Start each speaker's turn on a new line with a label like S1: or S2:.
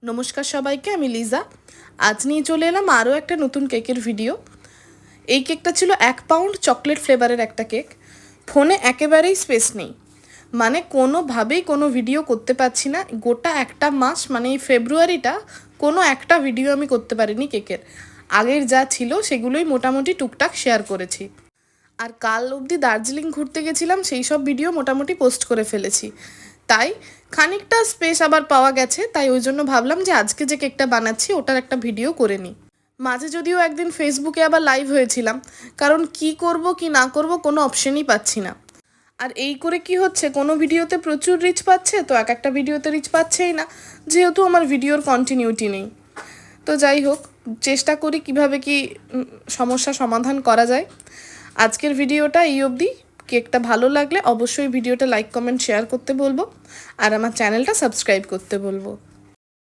S1: নমস্কার সবাইকে, আমি লিজা। আজ নিয়ে চলে এলাম আরও একটা নতুন কেকের ভিডিও। এই কেকটা ছিল 1 পাউন্ড চকলেট ফ্লেভারের একটা কেক। ফোনে একেবারেই স্পেস নেই, মানে কোনোভাবেই কোনো ভিডিও করতে পারছি না। গোটা একটা মাস, মানে এই ফেব্রুয়ারিটা, কোনো একটা ভিডিও আমি করতে পারিনি কেকের। আগের যা ছিল সেগুলোই মোটামুটি টুকটাক শেয়ার করেছি। আর কাল অবধি দার্জিলিং ঘুরতে গেছিলাম, সেই সব ভিডিও মোটামুটি পোস্ট করে ফেলেছি। তাই খানিকটা স্পেস আবার পাওয়া গেছে, তাই ওই জন্য ভাবলাম যে আজকে যে কেকটা বানাচ্ছি ওটার একটা ভিডিও করে নিই। মাঝে যদিও একদিন ফেসবুকে আবার লাইভ হয়েছিলাম, কারণ কি করব কি না করব কোনো অপশনই পাচ্ছি না। আর এই করে কি হচ্ছে, কোনো ভিডিওতে প্রচুর রিচ পাচ্ছে, তো এক একটা ভিডিওতে রিচ পাচ্ছেই না, যেহেতু আমার ভিডিওর কন্টিনিউটি নেই। তো যাই হোক, চেষ্টা করি কিভাবে কি সমস্যা সমাধান করা যায়। আজকের ভিডিওটা এই অবধি। কেকটা ভালো লাগলে অবশ্যই ভিডিওটা লাইক কমেন্ট শেয়ার করতে বলবো, আর আমার চ্যানেলটা সাবস্ক্রাইব করতে বলবো।